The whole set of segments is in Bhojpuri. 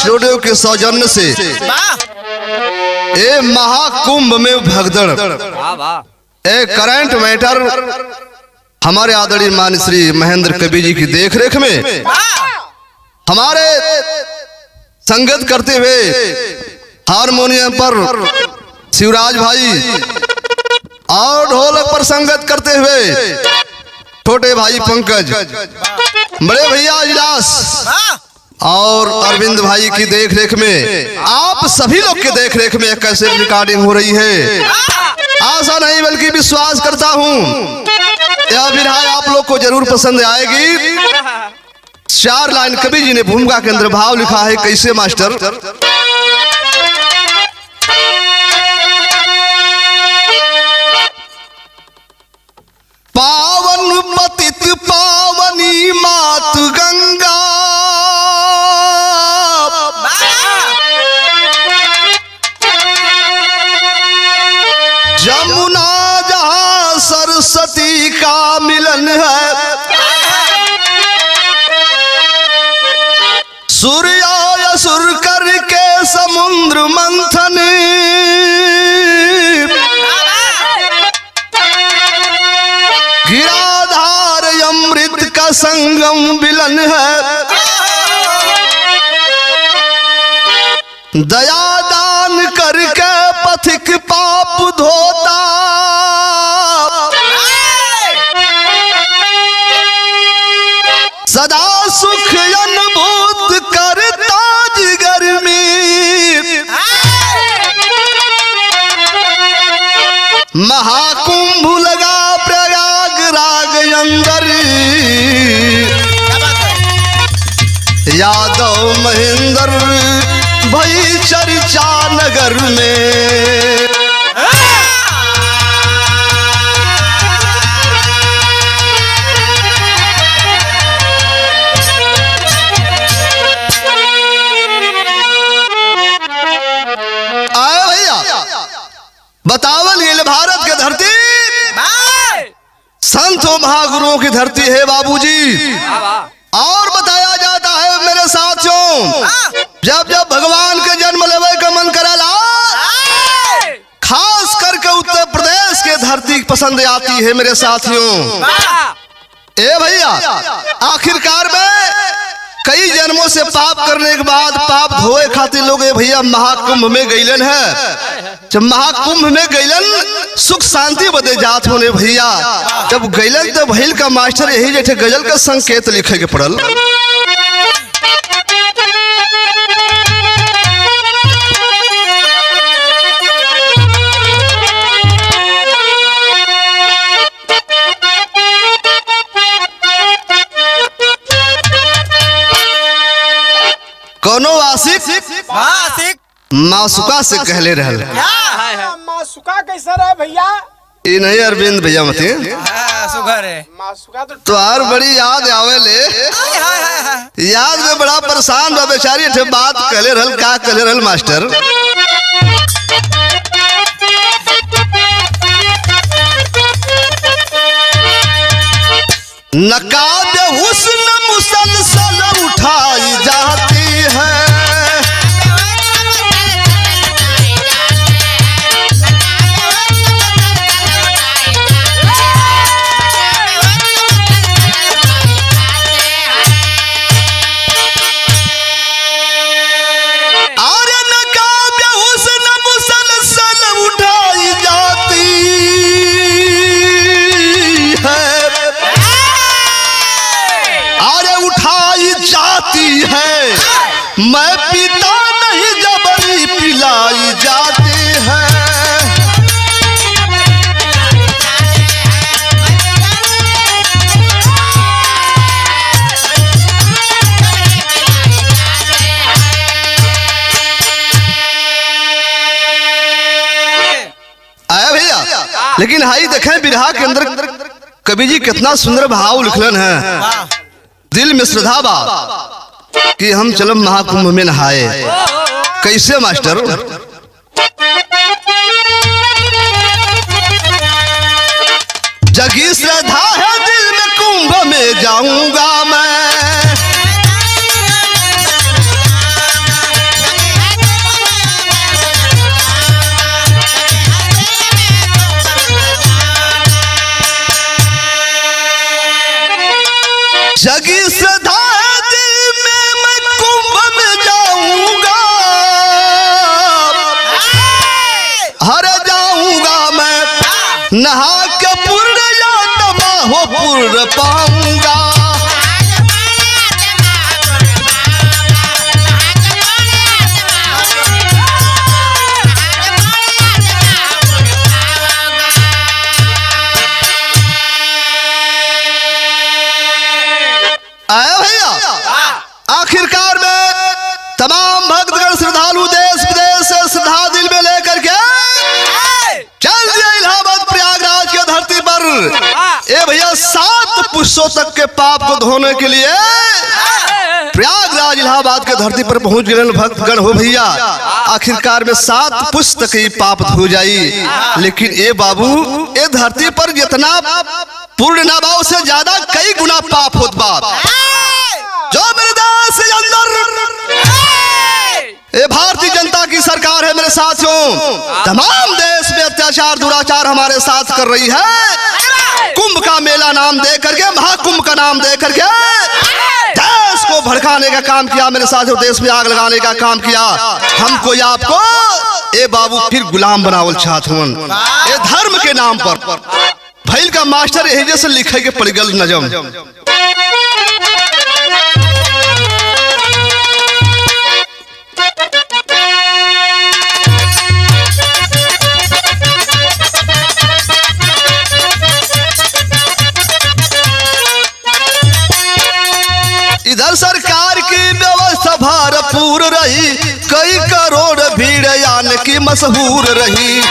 स्टूडियो के सौजन्य से ए महाकुंभ में भगदड़ ए करंट मैटर हमारे आदरणीय मान श्री महेंद्र कवि जी की देखरेख में हमारे संगत करते हुए हारमोनियम पर शिवराज भाई और ढोलक पर संगत करते हुए छोटे भाई पंकज, बड़े भैया इलास और अरविंद भाई की देखरेख में आप सभी लोग के देखरेख में कैसे रिकॉर्डिंग हो रही है। आशा नहीं बल्कि विश्वास करता हूँ यह विधा आप लोग को जरूर पसंद आएगी। 4 लाइन कवि जी ने भूमिका के अंदर भाव लिखा है, कैसे मास्टर। पावन पतित पावनी मात गंगा, जमुना जहां सरस्वती का मिलन है, सूर्य असुर करके समुद्र मंथन, गिराधार अमृत का संगम मिलन है, दया दान करके पथिक पाप धोता, सदा सुख अनुभूत करता जिगर में, महाकुंभ लगा प्रयागराज अंदर, यादव महेंद्र भई चर्चा नगर में। बतावन ये भारत की धरती संतों महागुरुओं की धरती है बाबूजी। और बताया जाता है मेरे साथियों, जब जब भगवान के जन्म लेवे का मन करेला, खास करके उत्तर प्रदेश के धरती पसंद आती है मेरे साथियों। ए भैया, आखिरकार में कई जन्मों से पाप करने के बाद पाप धोए खातिर लोग ए भैया महाकुंभ में गईलन है। जब महाकुंभ में गईलन सुख शांति बदे जात होने भैया, जब गईलन तो भैल का मास्टर यही जैसे गजल का संकेत लिखे के पड़ल। कोनो आशिक मासुका से कहले रहल। मासुका कैसा रहा भैया? ये नहीं अरविंद भैया मते सुगर है मासुका तो हर बड़ी याद आवे ले, याद में बड़ा परेशान बा बेचारी। ठे बात कहले रहल, का कहले रहल मास्टर। नकाब हुस्न मुसलसल उठाई जाती है, मैं पीता नहीं जबरी पिलाई जाती है। आया भैया, लेकिन हाई देखें बिरहा के अंदर कवि जी कितना सुंदर भाव लिखलन है। दिल में श्रद्धा बा कि हम चलम महाकुंभ में नहाए। कैसे मास्टर? जगी श्रद्धा है दिल में कुंभ में जाऊंगा मैं, नहा के पूर्ण यात्मा हो पूर्ण पाऊंगा। आया भैया, आखिरकार में तमाम भक्तगण श्रद्धालु देश विदेश से श्रद्धा दिल में लेकर के चल दिया इलाहाबाद प्रयागराज की धरती पर। ए भैया 7 पुष्पों तक के पाप को धोने के लिए प्रयागराज इलाहाबाद के धरती पर पहुंच गए भक्तगण हो भैया। आखिरकार में 7 पुष्प तक ही पाप धो जाई। लेकिन ए बाबू, ए धरती पर जितना पूर्ण नाभाव से ज्यादा कई गुना पाप होत बाप। जो मेरे देश के अंदर ये भारतीय जनता की सरकार है मेरे साथियों, तमाम देश में अत्याचार दुराचार हमारे साथ कर रही है। कुंभ का मेला नाम दे करके, महाकुंभ का नाम दे करके देश को भड़काने का काम किया मेरे साथियों, देश में आग लगाने का काम किया। हमको या आपको ए बाबू फिर गुलाम बनावल चाहत हुन ए धर्म के नाम पर। भैल का मास्टर यही जैसे लिखे के पड़ गल नजम। इधर सरकार की व्यवस्था भरपूर रही, कई करोड़ भीड़ आने की मशहूर रही।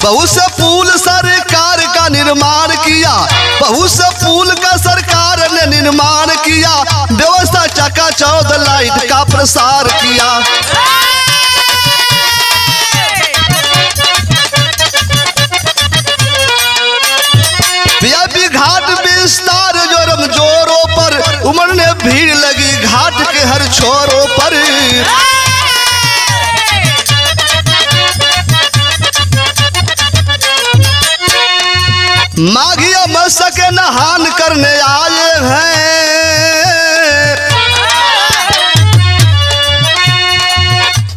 बहुत से पुल सरकार का निर्माण किया, बहुत से पुल का सरकार ने निर्माण किया, व्यवस्था चकाचौंध लाइट का प्रसार किया। वीआईपी घाट विस्तार जोरम जोरों पर, उमड़ने भीड़ लगी घाट के हर छोरों पर। माघी अमावस्या के नहान करने आए हैं,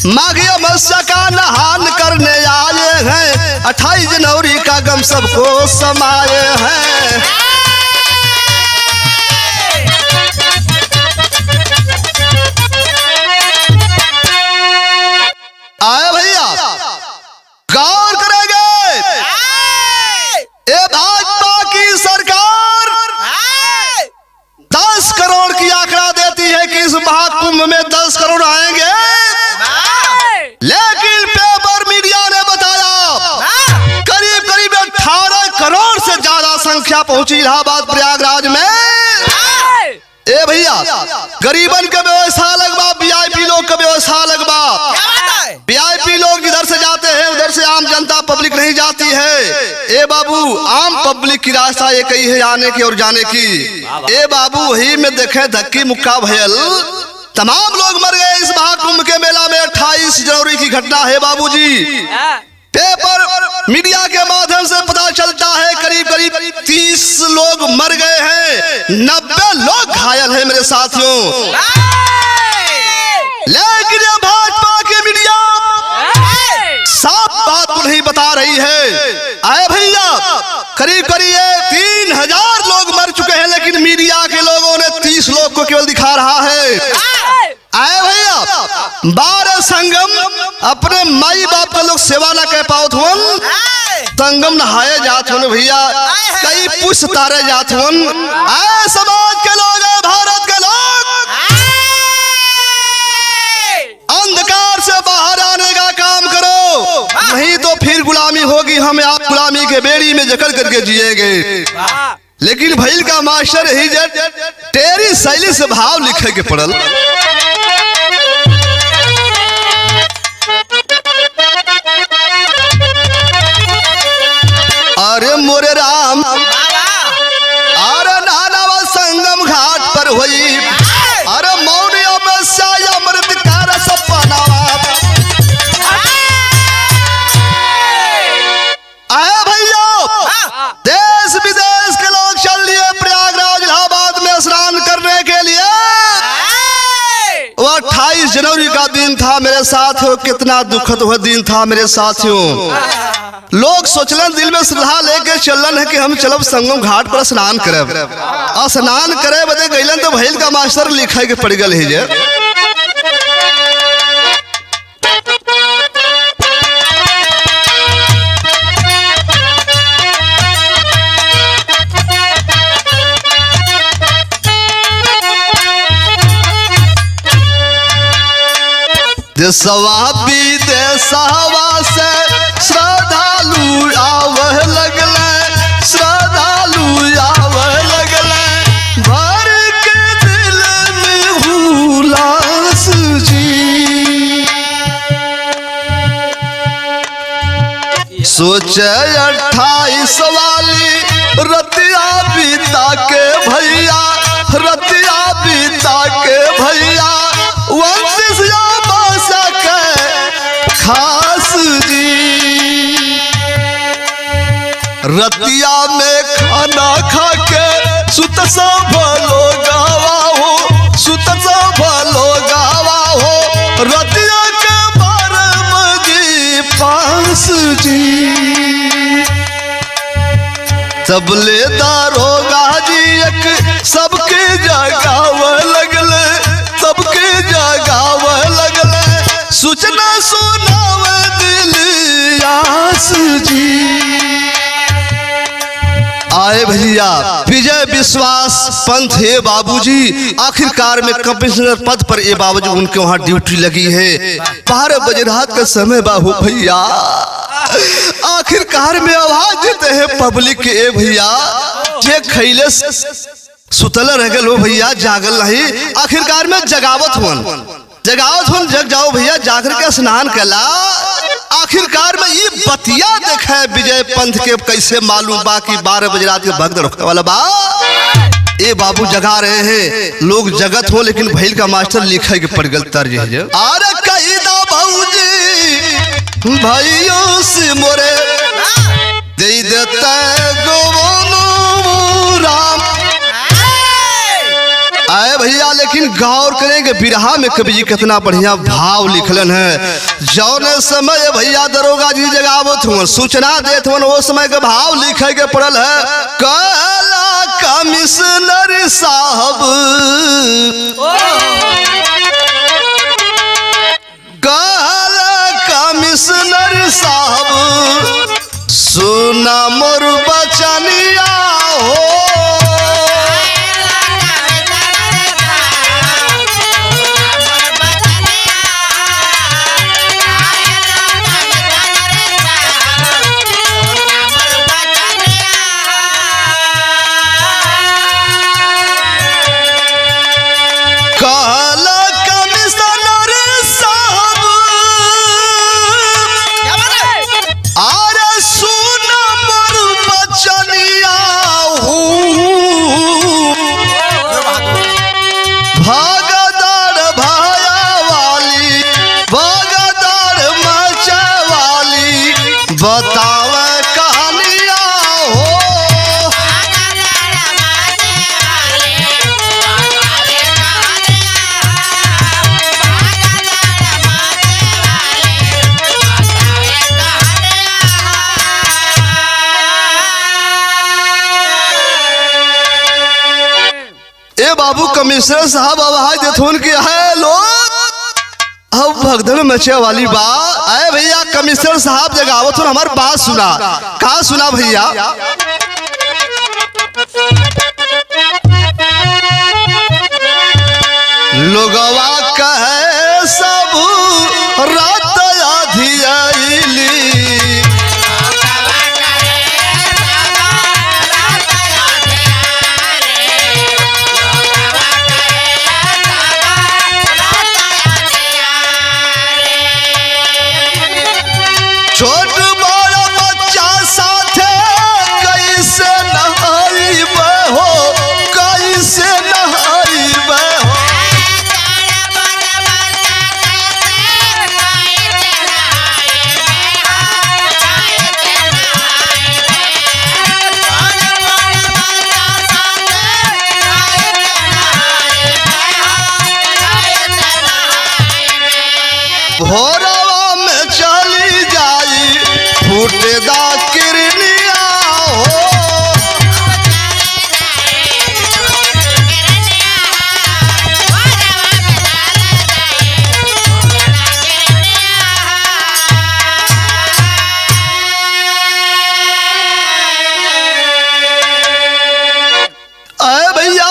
माघी अमावस्या का नहान करने आए हैं। 28 जनवरी का गम सबको समाये हैं। आया भैया, गौर करेंगे ए भाजपा की सरकार 10 करोड़ की आंकड़ा देती है कि इस महाकुंभ में 10 करोड़ आएंगे, लेकिन पेपर मीडिया ने बताया करीब करीब 18 करोड़ से ज्यादा संख्या पहुंची इलाहाबाद प्रयागराज में। ए भैया, गरीबन का व्यवस्था अलग बा, वीआईपी लोग का व्यवस्था अलग बा। वीआईपी लोग इधर से जाते हैं, उधर से आम जनता पब्लिक नहीं जाती है। ए बाबू, आम पब्लिक की रास्ता एक ही है आने की और जाने की। ए बाबू, वही में देखे धक्की मुक्का भयल, तमाम लोग मर गए इस महाकुंभ के मेला में। 28 जनवरी की घटना है बाबूजी। पेपर मीडिया के माध्यम से पता चलता है करीब करीब 30 लोग मर गए हैं, 90 लोग घायल हैं मेरे साथियों। लेकिन ये भाजपा की मीडिया साफ बात को नहीं बता रही है। आए भैया, करीब करीब 3000 लोग मर चुके हैं, लेकिन मीडिया के लोगों ने 30 लोग को केवल दिखा रहा है। आए भैया, 12 संगम अपने माई बाप का लोग सेवा ना कह पाओ थोन, संगम नहाए जात होन भैया, कई पुष्प तारे जात होन। आए समाज के लोग, भारत के लोग, अंधकार से बाहर आने का काम करो, नहीं तो फिर गुलामी होगी। हमें आप गुलामी के बेड़ी में जकड़ करके जिएंगे। लेकिन भैल का मास्टर ही तेरी शैली से भाव लिखे के पड़ल। अरे मोरे राम, अरे नानावा संगम घाट पर हुई, अरे मौनी अमावस्या अमृत का रस पनावा। आया भैया, देश विदेश के लोग चल लिए प्रयागराज इलाहाबाद में स्नान करने के लिए। 28 जनवरी का दिन था मेरे साथियों, कितना दुखद हुआ दिन था मेरे साथियों। लोग सोचलन दिल में श्रद्धा लेके चलन है कि हम चलब संगम घाट पर स्नान करब। स्नान करे बदे गइलन तो भैल का मास्टर लिखे के पड़ गल है जे। देशवा विदेशवा से श्रद्धालु आवह लगले, श्रद्धालु आवह लगले, भर के दिल में हुलास जी। सोचे 28 वाली रतिया बीता के भैया, रतिया बीता के भैया, वंश खास जी। रतिया में खाना खा के सुत सब लोगावा हो, सुत सब लोगावा हो, रतिया के 12 बजे पास जी। सबले दारोगा जी एक सबके जगाव लगले, सबके जगाव लगले, सूचना सुनाव दिल आस जी। आए भैया विजय विश्वास पंथ है बाबूजी, आखिरकार में कमिश्नर पद पर ये बाबूजी उनके वहां ड्यूटी लगी है। 12 बजे रात का समय बाबू भैया, आखिरकार में आवाज देते हैं पब्लिक के, ए भैया जे खैले सुतल रह गए लो भैया, जागल नहीं, आखिरकार में जगावत हुन, जगावत हुन, जग जाओ भैया, जाकर के स्नान कला। आखिरकार में ये बतिया देखा विजय पंथ के कैसे मालूम बा कि 12 बजे रात के भक्त रोकने वाला बा। ए बाबू जगा रहे हैं, लोग जगत हो लेकिन भैल का मास्टर लिखा के पड़ गल तर्ज है। अरे कईदा भाऊजी भाइयों से मोरे दे देता गोवनो राम। आए भैया लेकिन गौर करेंगे बिरहा में कवि जी कितना बढ़िया भाव लिखलन है। जौने समय भैया दरोगा जी जगावत हुआ, सूचना देत हुआ, वो समय के भाव लिखे के पड़ल है। काला कमिश्नर साहब, काला कमिश्नर साहब, सुना मोर बचनिया हो। बाबू कमिश्नर साहब आवाज देथुन कि है लोग अब भगदड़ मचे वाली बात। आए भैया कमिश्नर साहब जगावत और हमार बात सुना। कहा सुना भैया? लोगवा कहे सब रात आधी आईली, छोट बड़ा बच्चा साथे कैसे नहाइब हो, कैसे नहाइब हो। भोरवा में चली जाई फूटेदा किरनिया हो।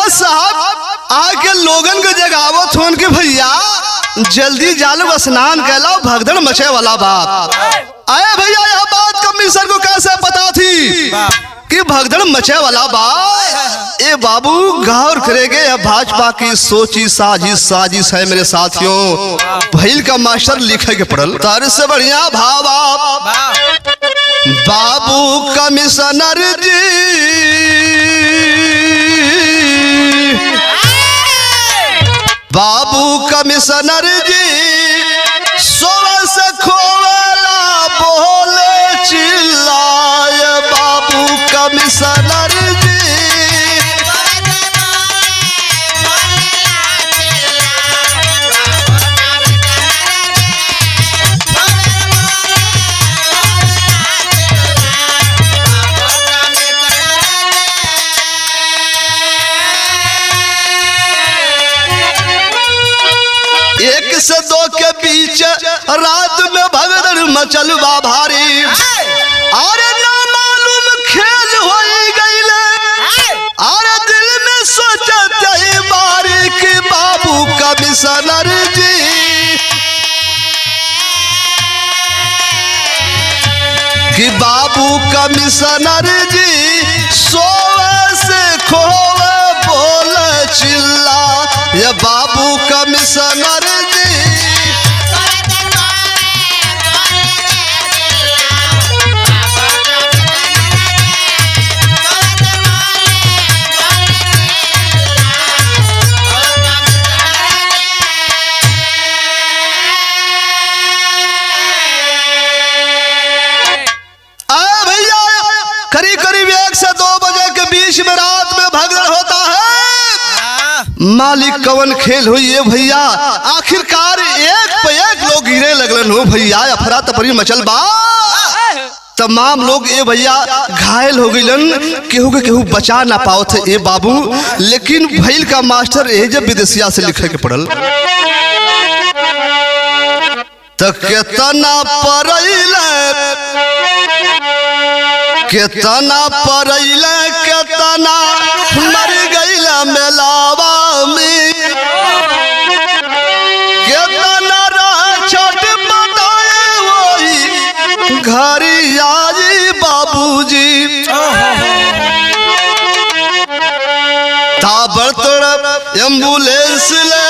साहब आके लोगन के जगावत होन के भैया जल्दी जालो स्नान कैला भगदड़ मचे वाला बाप। आए भैया यह बात कमिश्नर को कैसे पता थी कि भगदड़ मचे वाला बाप। ए बाबू गौर करेंगे यह भाजपा की सोची साजिश है मेरे साथियों। भैल का मास्टर लिखे के पड़ल तार से बढ़िया भावा बाबू कमिश्नर जी बाबू कमिश्नर जी सोवा से खोला बोले चिल्लाए बाबू कमिश्नर जी। एक से दो के बीच रात में भगदड़ मचल बा भारी। अरे ना मालूम खेल हो गई अरे दिल में सोचते बारी कि बाबू कमिश्नर जी कि बाबू कमिश्नर जी सोवे से खोवे बोले चिल्ला ये बाबू कमिश्नर जी। करीब 1 से 2 बजे के बीच में रात में भगदड़ होता है। मालिक कवन खेल हुई है भैया। आखिरकार एक पे एक लोग गिरे लगलन हो भैया। अफरा तफरी मचल बा तमाम लोग ए भैया घायल हो गइलन। केहू के केहू बचा ना पाओ थे ए बाबू। लेकिन भैल का मास्टर ए जब विदेशिया से लिखे के पड़ल तो केतना परैले केतना मर गईला मेलावा में केतना छठ मनाए वही घरी आई बाबूजी। ताबड़तोड़ एम्बुलेंस ले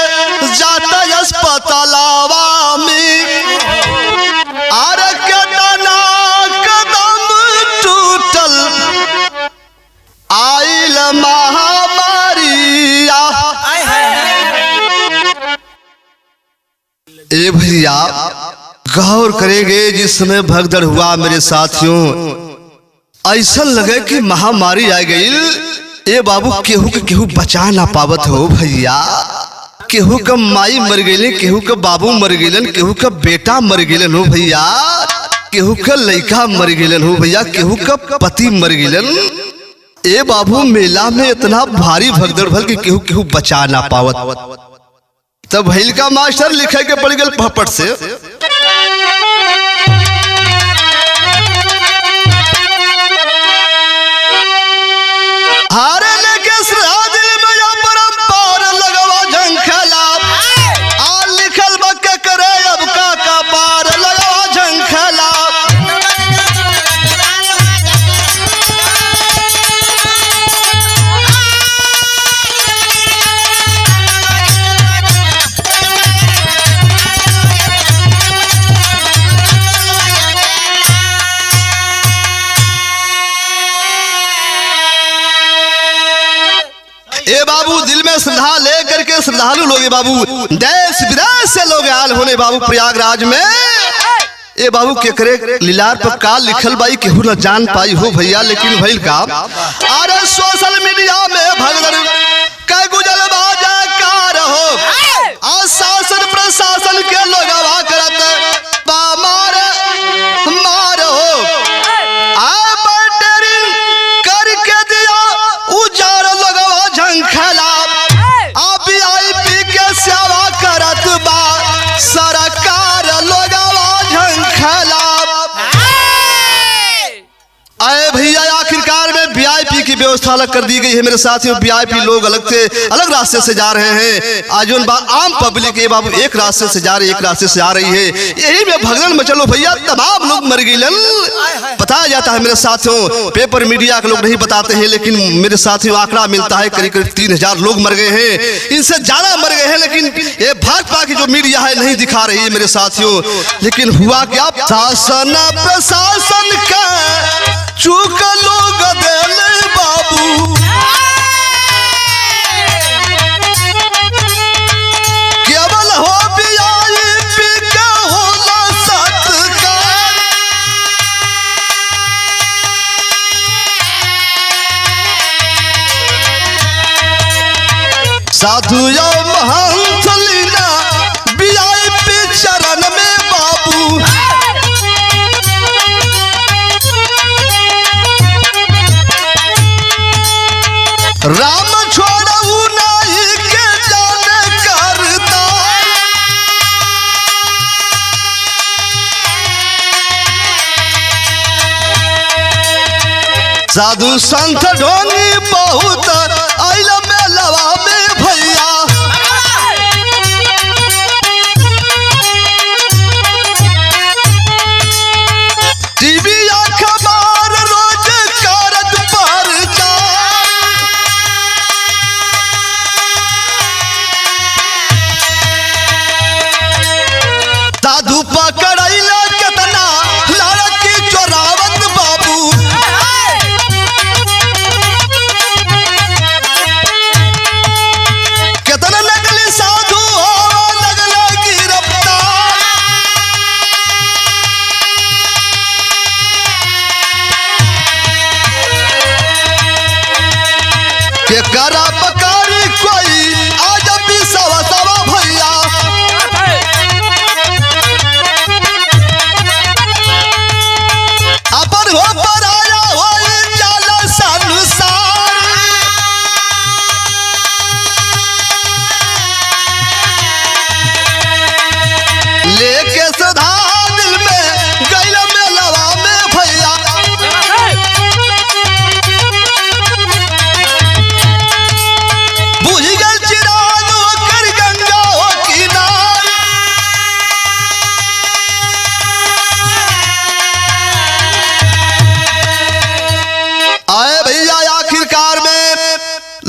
जाता अस्पतालावा में अरे केतना आइल महामारी। ए भैया गौर करेंगे जिस समय भगदड़ हुआ मेरे साथियों ऐसा लगे कि महामारी आ गई। ए बाबू केहू के केहू बचा ना पावत हो भैया। केहू का माई मर गई केहू का बाबू मर गइलन केहू का बेटा मर गइलन हो भैया। केहू का लड़का मर गइलन हो भैया। केहू का पति मर गइलन। ए बाबू मेला में इतना भारी भगदड़ भल कि केहू केहू बचा ना पावत। तब भैल का मास्टर लिखे के पड़ गल पपट से हारे लेके दिल में या परंपार लगवा झंखला आ लिखल बक्के करे अब का पार लगवा झंखला। ए बाबू दिल में श्रद्धा लेकर के श्रद्धालु लोग बाबू देश विदेश से लोग आल होने बाबू प्रयागराज में। ए बाबू के करे लीलार पर का लिखल बाई केहू न जान पाई हो भैया। लेकिन भइल का अरे सोशल मीडिया में भगदड़ कई गुजल बाजा कार हो आ शासन प्रशासन के लोग करत व्यवस्था अलग कर दी गई है मेरे साथियों। वीआईपी लोग अलग रास्ते से जा रहे हैं। आज आम पब्लिक ये बाबू एक रास्ते से जा रही है, एक रास्ते से आ रही है। यही में भगदड़ मचलो भैया, तमाम लोग मर गए। बताया जाता है मेरे साथियों, पेपर मीडिया के लोग नहीं बताते हैं, लेकिन मेरे साथियों आंकड़ा मिलता है करीब 3000 लोग मर गए हैं। इनसे ज्यादा मर गए हैं, लेकिन ये भाजपा की जो मीडिया है नहीं दिखा रही है मेरे साथियों। लेकिन हुआ क्या, शासन प्रशासन का चूक लोग देले बाबू, केवल हो वीआईपी का होला सत्कार। साधु यो महंत लीला वीआईपी चरण में बाबू, राम छोड़ू नहीं के जाने करता। साधु संत ढोंगी बहुत आइल मेलवा में भैया, टीवी अखबार रोज करत प्रचार। साधु पकड़ैला केतना लड़की चोरावत बाबू, केतना नकली साधु हो लगला गिरफ्तार। के करा पकारी कोई आज भी सवा सवा भैया, अपन हो पराया होई जाला संसार। लेके सदा दिल में गैल मेलवा में भैया, बुझ गल चिराग होकर गंगा हो किनार। आए भैया आखिरकार में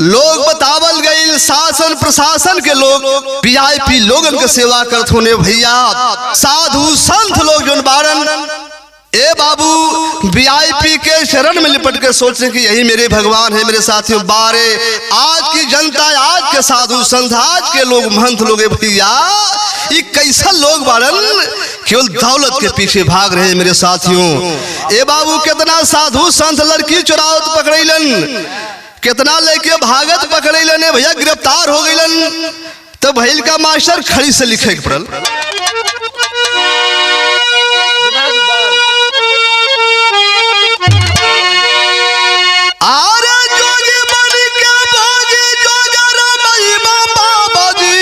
लोग बतावल गई, शासन प्रशासन के लोग वीआईपी लोगन के सेवा करत होने भैया। साधु संत लोग जो बारन ए बाबू वीआईपी के शरण में लिपट के सोचने कि यही मेरे भगवान है मेरे साथियों। बारे आज की जनता, आज के साधु संत, आज के लोग महंत लोग भैया, ये कैसा लोग बारन केवल दौलत के पीछे भाग रहे हैं मेरे साथियों। ए बाबू कितना साधु संत लड़की चुरावत पकड़ैलन, कितना लेके भागत पकड़ैलन भैया, गिरफ्तार हो गईलन। तो भैल का मास्टर खड़ी से लिखे के पड़ल। आरे जोगी बन के भोगी जोगर महिमा बाबा जी,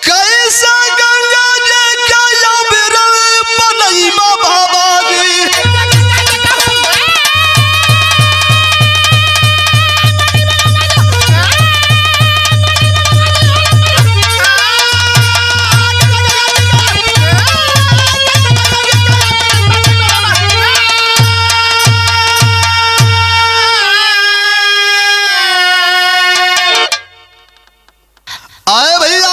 कैसा गंगा जी क्या बिरल बनैमा बाबा जी। आए भैया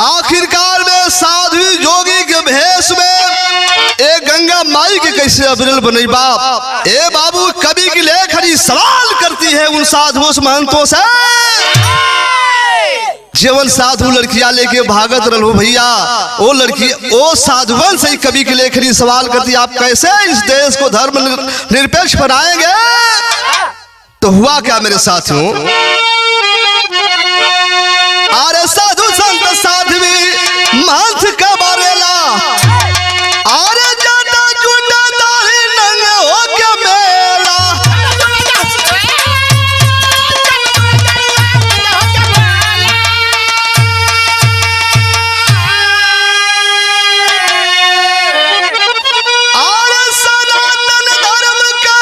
आखिरकार में साधु जोगी के भेष में एक गंगा माई के कैसे अबिरल बने बाप। ए बाबू कवि की लेखनी सवाल करती है उन साधुओं से, महंतों से, जीवन साधु लड़कियां लेके भागत रहो भैया। वो लड़की वो साधुवन से ही कवि की लेखनी सवाल करती, आप कैसे इस देश को धर्म निरपेक्ष बनाएंगे। तो हुआ क्या मेरे साथियों, अरे साधु संत साध्वी महंत का बारेला, अरे जाता जुटा दाढ़ी नंग हो के मेला। अरे सनातन धर्म का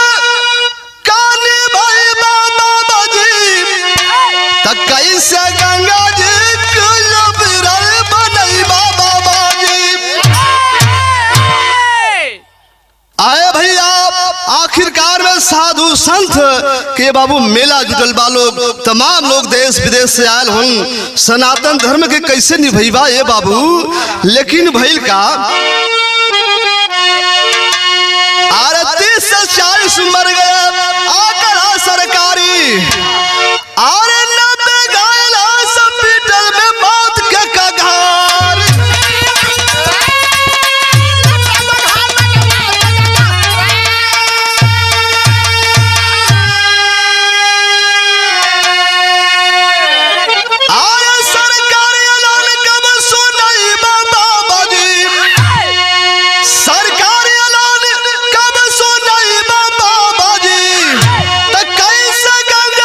संत के बाबू मेला जुटल बा लोग, तमाम लोग देश विदेश से आयल हूँ, सनातन धर्म के कैसे निभैबा ये बाबू। लेकिन भइल का 38 से 40 मर गया आकर सरकारी, अरे